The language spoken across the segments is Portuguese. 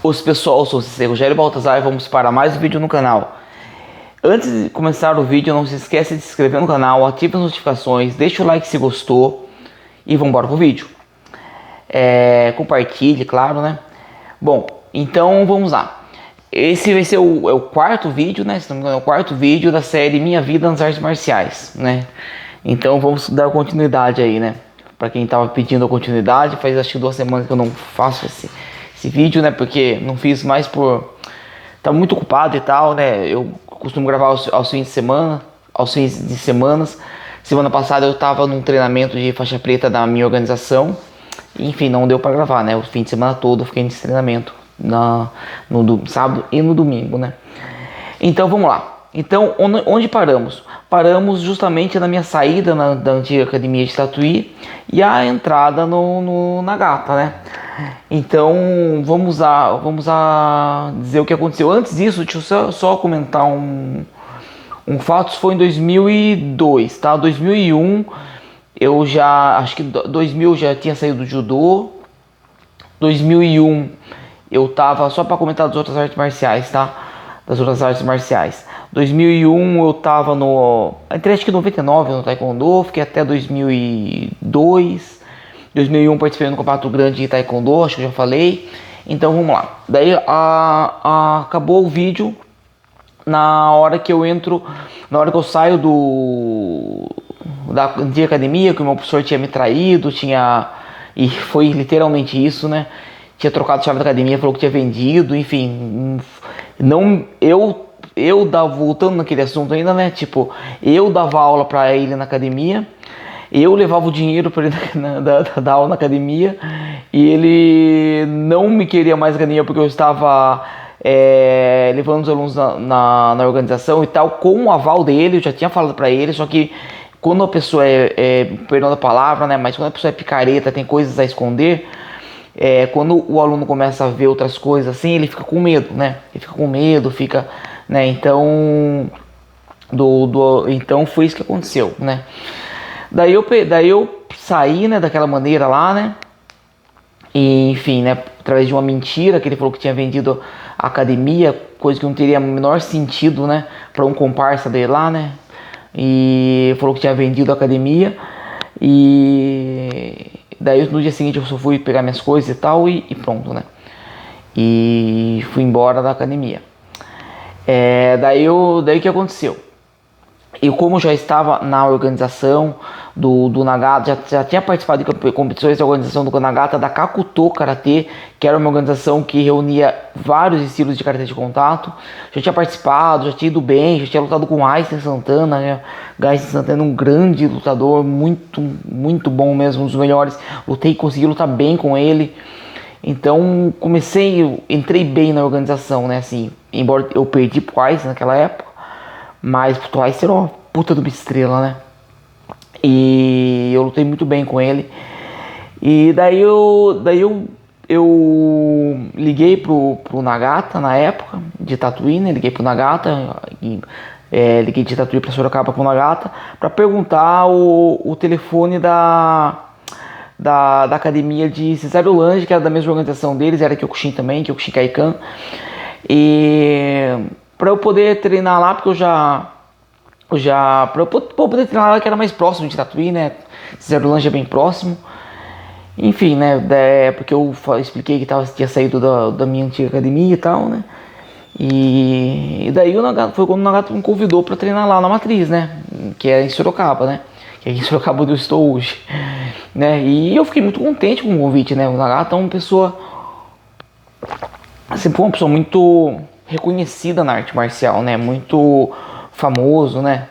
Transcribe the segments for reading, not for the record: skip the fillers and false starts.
Os pessoal, eu sou o Rogério Baltazar e vamos para mais um vídeo no canal. Antes de começar o vídeo, não se esqueça de se inscrever no canal, ative as notificações, deixa o like se gostou e vamos embora pro vídeo. Compartilhe, claro, né? Bom, então vamos lá. Esse vai ser o quarto vídeo, né? Se não me engano, é o quarto vídeo da série Minha Vida nas Artes Marciais, né? Então vamos dar continuidade aí, né? Pra quem tava pedindo a continuidade, faz acho que 2 semanas que eu não faço esse vídeo, né? Porque não fiz mais por... Tava muito ocupado e tal, né? Eu costumo gravar aos fins de semana, aos fins de semanas. Semana passada eu tava num treinamento de faixa preta da minha organização. Enfim, não deu pra gravar, né? O fim de semana todo eu fiquei nesse treinamento. No sábado e no domingo, né? Então vamos lá. Então, onde paramos? Paramos justamente na minha saída da antiga academia de Tatuí e a entrada no Nagata, né? Então, vamos a dizer o que aconteceu. Antes disso, deixa eu só comentar um fato. Isso foi em 2002, tá? 2001, eu já, acho que 2000 eu já tinha saído do judô. 2001 eu tava, só para comentar das outras artes marciais, tá? Das outras artes marciais. 2001 eu tava entrei acho que 99 no Taekwondo, fiquei até 2002. 2001 participei no Campeonato Grande de Taekwondo, acho que eu já falei. Então vamos lá. Daí acabou o vídeo na hora que eu saio da antiga academia, que o meu professor tinha me traído, e foi literalmente isso, né? Tinha trocado a chave da academia, falou que tinha vendido, enfim, não, voltando naquele assunto ainda, né, tipo, eu dava aula pra ele na academia, eu levava o dinheiro pra ele dar aula na academia, e ele não me queria mais na academia porque eu estava levando os alunos na organização e tal, com o aval dele, eu já tinha falado pra ele, só que quando a pessoa perdão da palavra, né, mas quando a pessoa é picareta, tem coisas a esconder, quando o aluno começa a ver outras coisas assim, ele fica com medo, né? Ele fica com medo, né? Então, então foi isso que aconteceu, né? Daí eu saí, né, daquela maneira lá, né? E, enfim, né, através de uma mentira que ele falou que tinha vendido a academia, coisa que não teria o menor sentido, né, para um comparsa dele lá, né? E falou que tinha vendido a academia. E daí no dia seguinte eu só fui pegar minhas coisas e tal e pronto, né? E fui embora da academia. Daí o que aconteceu? Eu, como já estava na organização do Nagata, já tinha participado de competições da organização do Nagata, da Kakuto Karatê, que era uma organização que reunia vários estilos de karatê de contato. Já tinha participado, já tinha ido bem, já tinha lutado com Aysen Santana, né? Aysen Santana, um grande lutador, muito, muito bom mesmo, um dos melhores. Lutei e consegui lutar bem com ele. Então entrei bem na organização, né? Assim, embora eu perdi pro Aysen naquela época, mas o Aysen era uma puta de uma estrela, né? E eu lutei muito bem com ele. E daí eu liguei pro Nagata na época, de Tatuí, né? Liguei pro Nagata, liguei de Tatuí pra Sorocaba pro Nagata, pra perguntar o telefone da academia de Cesário Lange, que era da mesma organização deles, era Kyokushin também, Kyokushin Kaikan. E pra eu poder treinar lá, porque pra eu poder treinar lá, que era mais próximo de Tatuí, né? Cesário Lange é bem próximo. Enfim, né? Porque eu expliquei que tinha saído da minha antiga academia e tal, né? E daí foi quando o Nagata me convidou pra treinar lá na Matriz, né? Que é em Sorocaba, né? Que é em Sorocaba onde eu estou hoje, né? E eu fiquei muito contente com o convite, né? O Nagata é uma pessoa, sempre foi uma pessoa muito reconhecida na arte marcial, né? Muito famoso, né?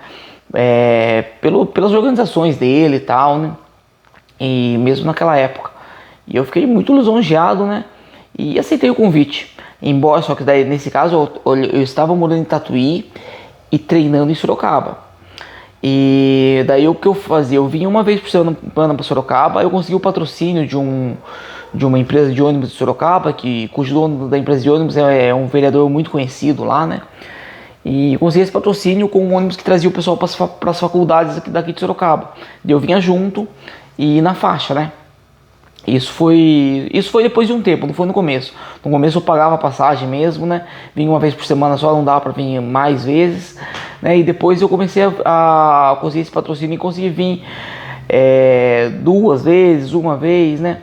Pelas organizações dele e tal, né? E mesmo naquela época. E eu fiquei muito lisonjeado, né? E aceitei o convite. Embora, só que daí, nesse caso, eu estava morando em Tatuí e treinando em Sorocaba. E daí o que eu fazia? Eu vinha uma vez por semana para Sorocaba, eu consegui o patrocínio de uma empresa de ônibus de Sorocaba, cujo dono da empresa de ônibus é um vereador muito conhecido lá, né? E consegui esse patrocínio com um ônibus que trazia o pessoal para as faculdades daqui de Sorocaba. E eu vinha junto e na faixa, né? Isso foi depois de um tempo, não foi no começo. No começo eu pagava a passagem mesmo, né? Vinha uma vez por semana só, não dava pra vir mais vezes, né? E depois eu comecei a conseguir esse patrocínio e consegui vir 2 vezes, uma vez, né?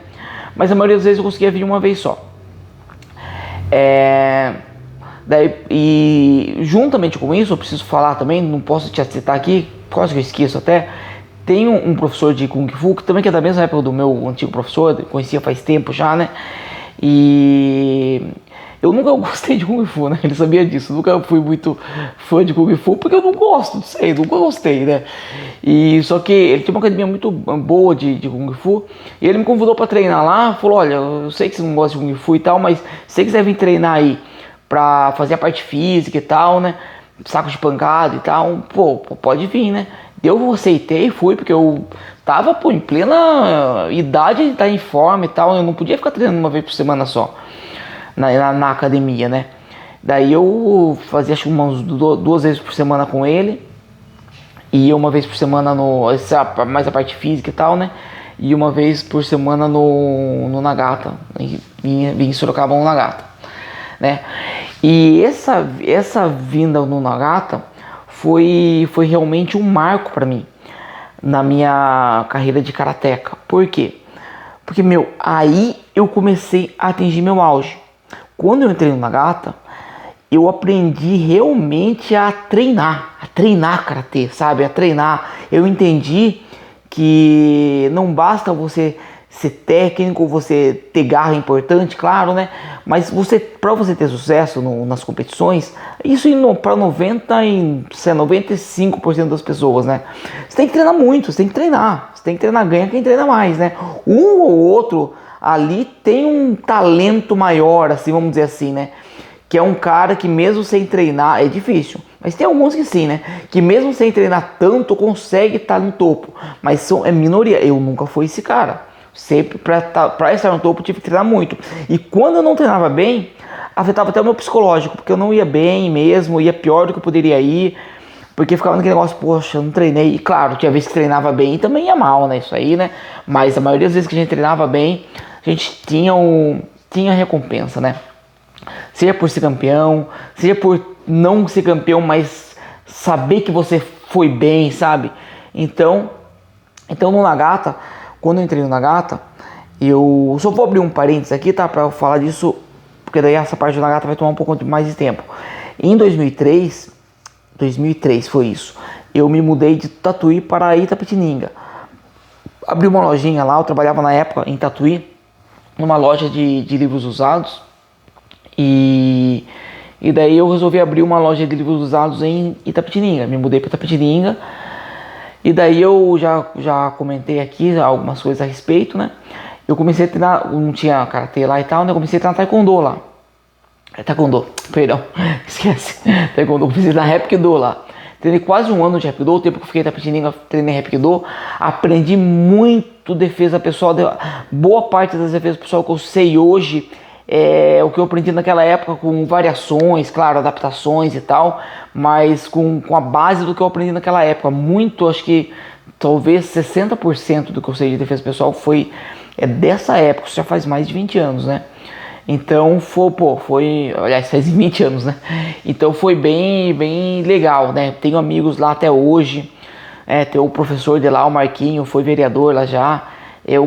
Mas a maioria das vezes eu conseguia vir uma vez só. E juntamente com isso, eu preciso falar também, não posso te citar aqui, quase que eu esqueço até. Tem um professor de Kung Fu, que também é da mesma época do meu antigo professor, conhecia faz tempo já, né? E eu nunca gostei de Kung Fu, né? Ele sabia disso, nunca fui muito fã de Kung Fu, porque eu não gosto, não sei, nunca gostei, né? E só que ele tinha uma academia muito boa de Kung Fu, e ele me convidou para treinar lá, falou, olha, eu sei que você não gosta de Kung Fu e tal, mas se você quiser vir treinar aí pra fazer a parte física e tal, né? Saco de pancada e tal, pô, pode vir, né? Eu aceitei, fui, porque eu tava, pô, em plena idade de estar em forma e tal, eu não podia ficar treinando uma vez por semana só na academia, né? Daí eu fazia acho que umas 2 vezes por semana com ele, e uma vez por semana mais a parte física e tal, né? E uma vez por semana no Nagata, vinha em Sorocaba no Nagata, né? E essa vinda no Nagata foi realmente um marco para mim na minha carreira de karateca. Por quê? Porque, aí eu comecei a atingir meu auge. Quando eu entrei no Nagata, eu aprendi realmente a treinar karatê, sabe? A treinar. Eu entendi que não basta você ser técnico, você ter garra é importante, claro, né? Mas para você ter sucesso nas competições, isso para 95% das pessoas, né? Você tem que treinar muito, você tem que treinar, ganha quem treina mais, né? Um ou outro ali tem um talento maior, assim, vamos dizer assim, né? Que é um cara que mesmo sem treinar, é difícil, mas tem alguns que sim, né? Que mesmo sem treinar tanto, consegue estar no topo, mas é minoria. Eu nunca fui esse cara. Sempre para estar no topo tive que treinar muito. E quando eu não treinava bem, afetava até o meu psicológico, porque eu não ia bem mesmo, ia pior do que eu poderia ir, porque ficava naquele negócio, poxa, eu não treinei. E claro, tinha vezes que treinava bem e também ia mal, né? Isso aí, né? Mas a maioria das vezes que a gente treinava bem, a gente tinha recompensa, né? Seja por ser campeão, seja por não ser campeão, mas saber que você foi bem, sabe? Então no Nagata, quando eu entrei no Nagata, eu só vou abrir um parênteses aqui, tá? Pra eu falar disso, porque daí essa parte do Nagata vai tomar um pouco mais de tempo. Em 2003 foi isso, eu me mudei de Tatuí para Itapetininga. Abri uma lojinha lá, eu trabalhava na época em Tatuí, numa loja de livros usados. E daí eu resolvi abrir uma loja de livros usados em Itapetininga. Me mudei para Itapetininga. E daí eu já comentei aqui algumas coisas a respeito, né? Eu comecei a treinar, não tinha karatê lá e tal, né? Eu comecei a treinar taekwondo lá. Taekwondo, perdão, esquece. Taekwondo, comecei a treinar Hapkido lá. Treinei quase um ano de Hapkido, o tempo que eu fiquei em Itapetininga, treinei Hapkido. Aprendi muito defesa pessoal, boa parte das defesas pessoal que eu sei hoje é o que eu aprendi naquela época, com variações, claro, adaptações e tal, mas com a base do que eu aprendi naquela época. Muito, acho que talvez 60% do que eu sei de defesa pessoal dessa época, isso já faz mais de 20 anos, né? Então aliás, faz 20 anos, né? Então foi bem legal, né? Tenho amigos lá até hoje, tem o professor de lá, o Marquinho, foi vereador lá já. É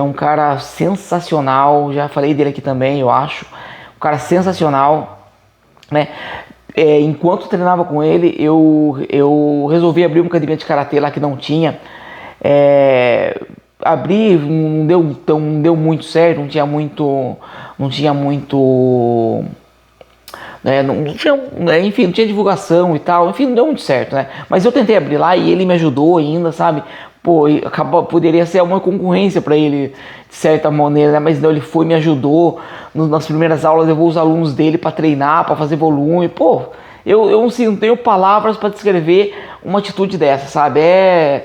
um cara sensacional, já falei dele aqui também, eu acho. Um cara sensacional, né? Enquanto treinava com ele, eu resolvi abrir uma academia de karatê lá que não tinha. Abri, não deu muito certo, não tinha muito, né, enfim, não tinha divulgação e tal, enfim, não deu muito certo, né? Mas eu tentei abrir lá e ele me ajudou ainda, sabe? Poderia ser uma concorrência para ele, de certa maneira, né? Mas não, ele foi, me ajudou. Nas primeiras aulas levou os alunos dele para treinar, para fazer volume. Eu não tenho palavras para descrever uma atitude dessa, sabe? É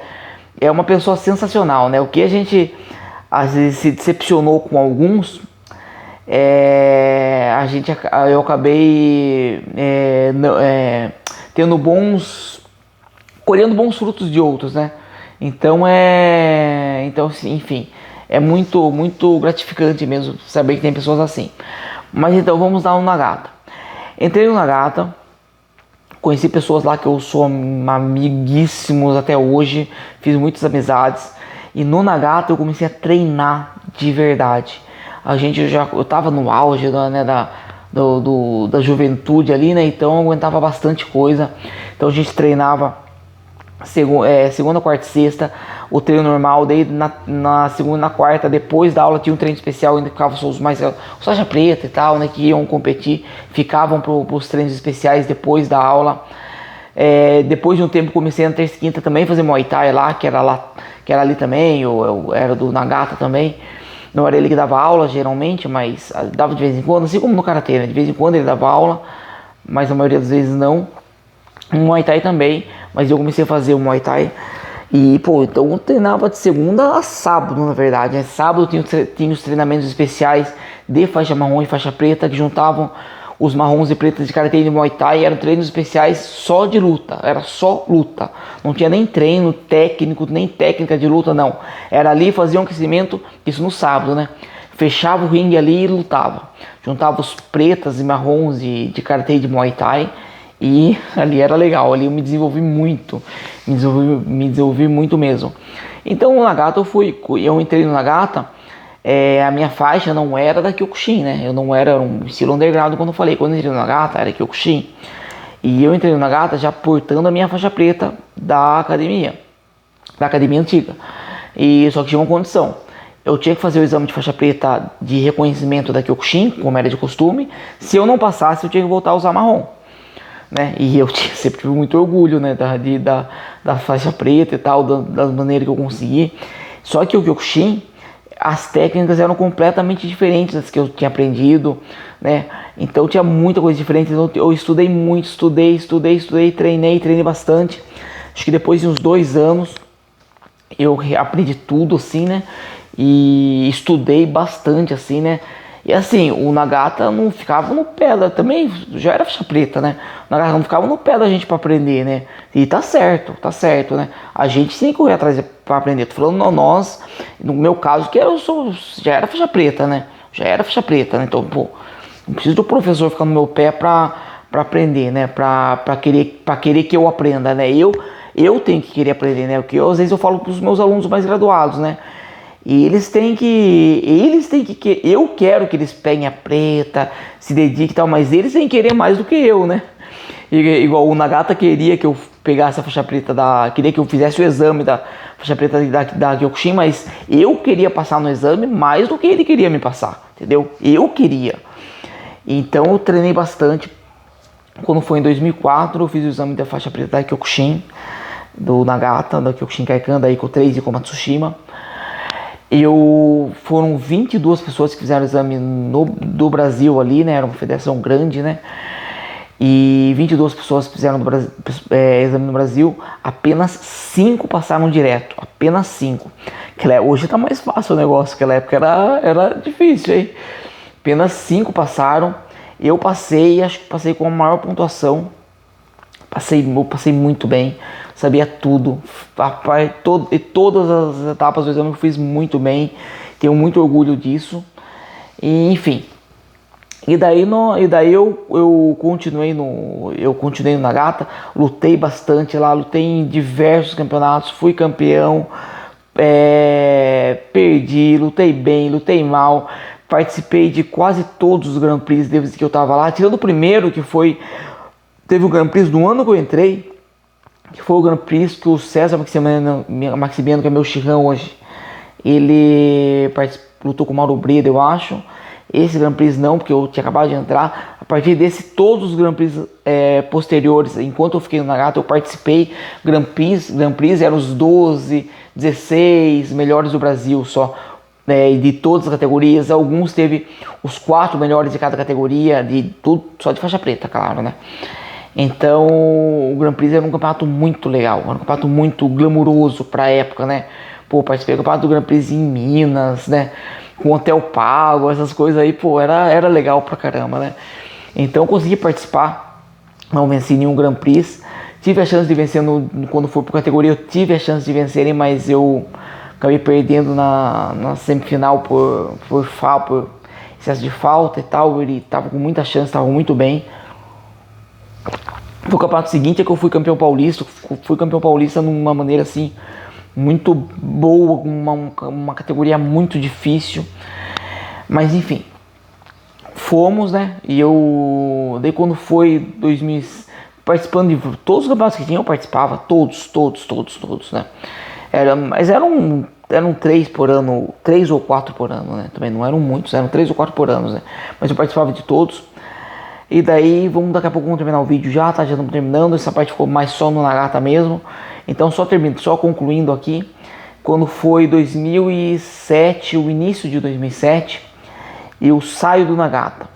uma pessoa sensacional, né? O que a gente às vezes se decepcionou com alguns, eu acabei colhendo bons frutos de outros, né? Então, enfim, é muito gratificante mesmo saber que tem pessoas assim. Mas então vamos lá no Nagata. Entrei no Nagata, conheci pessoas lá que eu sou amiguíssimos até hoje, fiz muitas amizades. E no Nagata eu comecei a treinar de verdade. Eu tava no auge da juventude ali, né? Então eu aguentava bastante coisa. Então a gente treinava segunda, quarta e sexta, o treino normal. Daí na segunda e na quarta, depois da aula, tinha um treino especial, ainda ficavam os faixa preta e tal, né? Que iam competir, ficavam pros treinos especiais depois da aula. Depois de um tempo comecei na terça e quinta também fazer Muay Thai lá, que era ali também, eu era do Nagata também. Não era ele que dava aula geralmente, mas dava de vez em quando, assim como no Karatê, né? De vez em quando ele dava aula, mas a maioria das vezes não. No Muay Thai também, mas eu comecei a fazer o Muay Thai. E, então eu treinava de segunda a sábado, na verdade, né? Sábado tinha os treinamentos especiais de faixa marrom e faixa preta, que juntavam os marrons e pretas de Karatê e de Muay Thai. Eram treinos especiais só de luta, era só luta. Não tinha nem treino técnico, nem técnica de luta, não. Era ali, fazia um aquecimento, isso no sábado, né? Fechava o ringue ali e lutava. Juntava os pretas e marrons de Karatê e de Muay Thai. E ali era legal, ali eu me desenvolvi muito, me desenvolvi muito mesmo. Então o Nagata eu entrei no Nagata, a minha faixa não era da Kyokushin, né? Eu não era um estilo underground quando eu falei. Quando eu entrei no Nagata era Kyokushin. E eu entrei no Nagata já portando a minha faixa preta da academia antiga. E só que tinha uma condição. Eu tinha que fazer o exame de faixa preta de reconhecimento da Kyokushin, como era de costume. Se eu não passasse, eu tinha que voltar a usar marrom, né? E eu sempre tive muito orgulho, né, da faixa preta e tal, das maneiras que eu consegui. Só que o Kyokushin, as técnicas eram completamente diferentes das que eu tinha aprendido, né? Então tinha muita coisa diferente. Então eu estudei muito, treinei bastante. Acho que depois de uns 2 anos eu aprendi tudo assim, né? E estudei bastante assim, né? E assim, o Nagata não ficava no pé também já era faixa preta, né? O Nagata não ficava no pé da gente pra aprender, né? E tá certo, né? A gente tem que correr atrás pra aprender. Tô falando nós, no meu caso, que já era faixa preta, né? Então, não preciso do professor ficar no meu pé pra aprender, né? Pra querer que eu aprenda, né? Eu tenho que querer aprender, né? Porque às vezes eu falo pros meus alunos mais graduados, né? E eles têm que eu quero que eles peguem a preta, se dediquem e tal, mas eles têm que querer mais do que eu, né? Igual o Nagata queria que eu pegasse a faixa preta queria que eu fizesse o exame da faixa preta da Kyokushin, mas eu queria passar no exame mais do que ele queria me passar, entendeu? Eu queria. Então eu treinei bastante. Quando foi em 2004, eu fiz o exame da faixa preta da Kyokushin, do Nagata, da Kyokushin Kaikan, da Iko 3 e Komatsushima. Foram 22 pessoas que fizeram o exame do Brasil ali, né? Era uma federação grande, né? E 22 pessoas fizeram exame no Brasil. Apenas 5 passaram direto. Apenas 5. Hoje tá mais fácil o negócio. Naquela época era difícil, hein? Apenas 5 passaram. Eu passei, acho que passei com a maior pontuação. Eu passei muito bem, sabia tudo, e todas as etapas do exame eu fiz muito bem, tenho muito orgulho disso, e, enfim. E daí eu continuei no Nagata, lutei bastante lá, lutei em diversos campeonatos, fui campeão, perdi, lutei bem, lutei mal, participei de quase todos os Grand Prix desde que eu tava lá, tirando o primeiro que teve o Grand Prix no ano que eu entrei, que foi o Grand Prix que o César Maximiano, que é meu xirrão hoje, ele lutou com o Mauro Breda, eu acho. Esse Grand Prix não, porque eu tinha acabado de entrar. A partir desse, todos os Grand Prix posteriores, enquanto eu fiquei no Nagata, eu participei. Grand Prix eram os 12, 16 melhores do Brasil só, de todas as categorias. Alguns teve os 4 melhores de cada categoria, de tudo, só de faixa preta, claro, né? Então o Grand Prix era um campeonato muito legal, era um campeonato muito glamuroso pra época, né? Participei do campeonato do Grand Prix em Minas, né? Com hotel pago, essas coisas aí, era legal pra caramba, né? Então eu consegui participar, não venci nenhum Grand Prix. Tive a chance de vencer quando for por categoria, eu tive a chance de vencer, mas eu acabei perdendo na semifinal por excesso de falta e tal. Ele tava com muita chance, tava muito bem. No campeonato seguinte é que eu fui campeão paulista. Fui campeão paulista numa maneira assim muito boa, uma categoria muito difícil. Mas enfim, fomos, né? E daí quando foi 2000, participando de todos os campeonatos que tinha, eu participava, todos, né? Mas eram 3 por ano, 3 ou 4 por ano, né? Também não eram muitos, eram 3 ou 4 por ano, né? Mas eu participava de todos. E daí, daqui a pouco vamos terminar o vídeo já, tá? Já estamos terminando, essa parte ficou mais só no Nagata mesmo. Então só concluindo aqui, quando foi 2007, o início de 2007, eu saio do Nagata.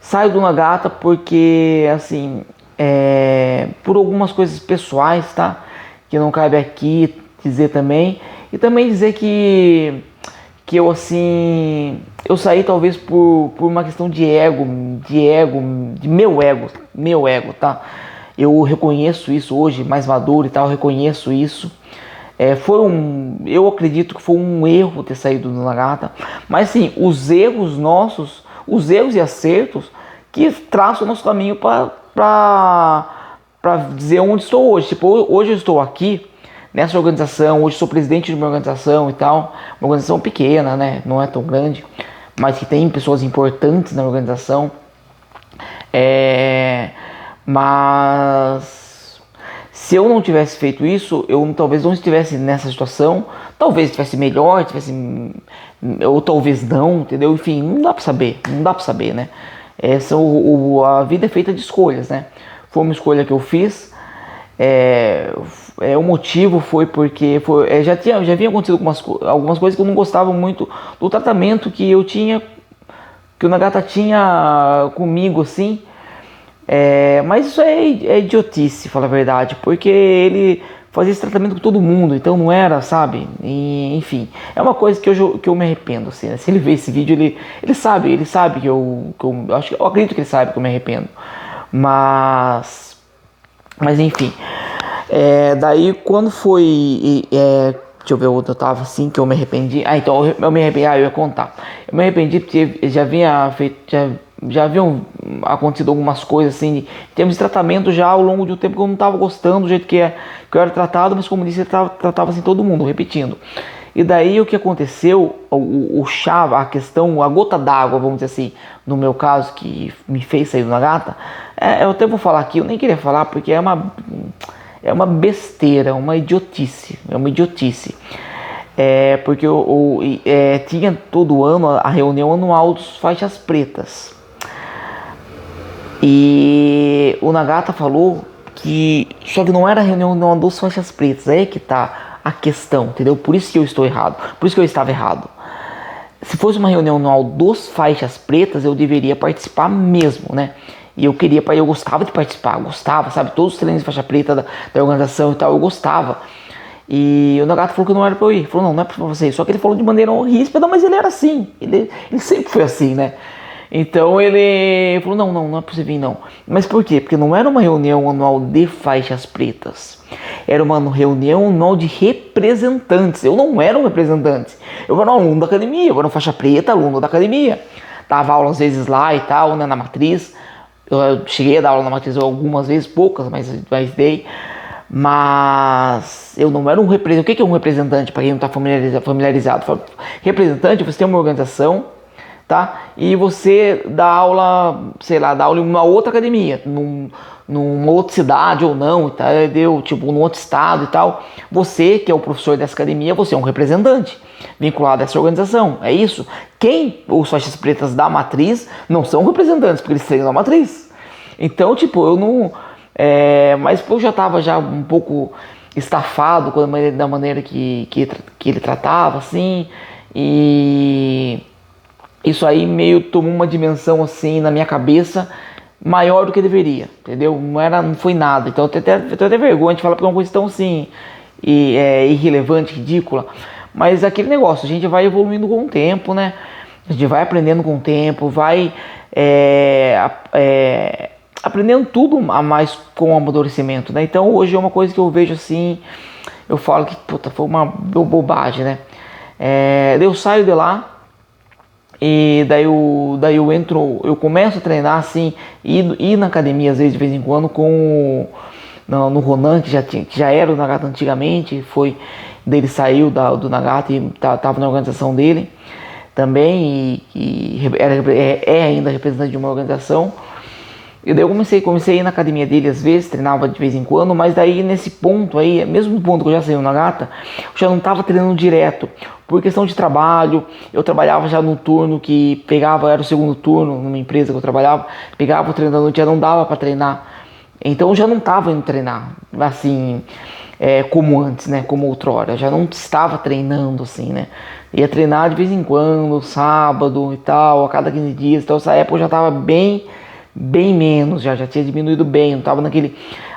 Saio do Nagata porque, assim, por algumas coisas pessoais, tá? Que não cabe aqui dizer também. E também dizer que eu, assim, eu saí talvez por uma questão de meu ego, tá? Eu reconheço isso hoje, mais maduro e tal, eu reconheço isso. Eu acredito que foi um erro ter saído do Nagata, mas sim, os erros e acertos que traçam o nosso caminho para dizer onde estou hoje. Tipo, hoje eu estou aqui nessa organização, hoje sou presidente de uma organização e tal, uma organização pequena, né, não é tão grande, mas que tem pessoas importantes na organização, mas se eu não tivesse feito isso, eu talvez não estivesse nessa situação, talvez estivesse melhor, ou talvez não, entendeu? Enfim, não dá pra saber, né? A vida é feita de escolhas, né? Foi uma escolha que eu fiz, o motivo foi porque já havia acontecido algumas coisas que eu não gostava muito do tratamento que eu tinha, que o Nagata tinha comigo, assim. Mas isso é idiotice, falar a verdade, porque ele fazia esse tratamento com todo mundo, então não era, sabe? Enfim, é uma coisa que eu me arrependo, assim, né? Se ele ver esse vídeo, ele sabe que eu acredito que ele sabe que eu me arrependo, mas enfim, daí quando foi, deixa eu ver onde eu tava, assim, que eu me arrependi. Então eu me arrependi, eu ia contar. Eu me arrependi porque já haviam acontecido algumas coisas, assim, em termos de tratamento já ao longo de um tempo que eu não tava gostando do jeito que eu era tratado, mas como disse, ele tratava assim todo mundo, repetindo. E daí o que aconteceu, a questão, a gota d'água, vamos dizer assim, no meu caso, que me fez sair do Nagata, eu até vou falar aqui, eu nem queria falar porque é uma besteira, uma idiotice, porque tinha todo ano a reunião anual dos faixas pretas. E o Nagata falou só que não era a reunião anual dos faixas pretas, aí é que tá a questão, entendeu? Por isso que eu estou errado, por isso que eu estava errado. Se fosse uma reunião anual dos faixas pretas, eu deveria participar mesmo, né? E eu gostava de participar, sabe? Todos os treinos de faixa preta da organização e tal, eu gostava. E o Nagata falou que não era pra eu ir. Ele falou, não é pra você ir. Só que ele falou de maneira ríspida, mas ele era assim. Ele sempre foi assim, né? Então ele falou, não é pra você vir, não. Mas por quê? Porque não era uma reunião anual de faixas pretas. Era uma reunião anual de representantes. Eu não era um representante. Eu era um aluno da academia. Eu era um faixa preta, aluno da academia. Dava aula às vezes lá e tal, né, na matriz. Eu cheguei a dar aula na matriz algumas vezes, poucas, mas dei. Mas eu não era um representante. O que é um representante, para quem não está familiarizado? Representante, você tem uma organização, tá? E você dá aula, sei lá, dá aula em uma outra academia, numa outra cidade ou não, tá? Tipo, num outro estado e tal. Você, que é o professor dessa academia, você é um representante vinculado a essa organização, é isso. Os faixas pretas da matriz não são representantes, porque eles treinam a matriz. Então, tipo, eu não... mas eu já estava um pouco estafado da maneira que ele tratava, assim, e isso aí meio tomou uma dimensão, assim, na minha cabeça, maior do que deveria, entendeu? Não foi nada. Então eu tenho até vergonha de falar porque é uma coisa tão, assim, irrelevante, ridícula. Mas aquele negócio, a gente vai evoluindo com o tempo, né? A gente vai aprendendo com o tempo, vai aprendendo tudo a mais com o amadurecimento, né? Então hoje é uma coisa que eu vejo assim, eu falo que puta, foi uma bobagem, né? Daí eu saio de lá e daí eu entro, eu começo a treinar assim, ir na academia às vezes de vez em quando no Ronan, que já era o Nagata antigamente, dele saiu do Nagata e tava na organização dele também, é ainda representante de uma organização. E daí eu comecei a ir na academia dele às vezes, treinava de vez em quando, mas daí nesse ponto aí, mesmo ponto que eu já saí no Nagata, eu já não estava treinando direto, por questão de trabalho. Eu trabalhava já num turno que era o segundo turno numa empresa que eu trabalhava, pegava o treino da noite, já não dava para treinar, então eu já não estava indo treinar, assim, como antes, né, como outrora, eu já não estava treinando assim, né, ia treinar de vez em quando, sábado e tal, a cada 15 dias, então essa época eu já estava bem menos, já tinha diminuído bem, eu tava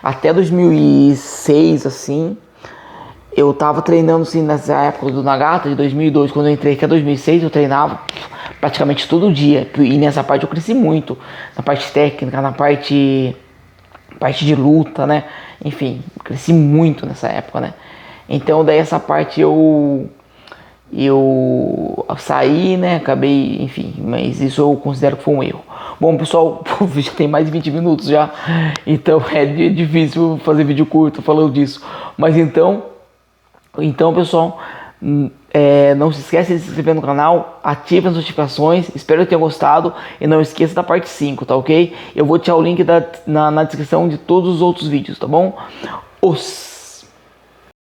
até 2006 assim, eu tava treinando assim nessa época do Nagata, de 2002, quando eu entrei até 2006 eu treinava praticamente todo dia, e nessa parte eu cresci muito, na parte técnica, na parte de luta, né, enfim, cresci muito nessa época, né, então daí essa parte eu saí, né, acabei, enfim, mas isso eu considero que foi um erro. Bom, pessoal, o vídeo tem mais de 20 minutos já, então é difícil fazer vídeo curto falando disso. Mas então pessoal, não se esqueça de se inscrever no canal, ative as notificações, espero que tenham gostado e não esqueça da parte 5, tá ok? Eu vou deixar o link na descrição de todos os outros vídeos, tá bom?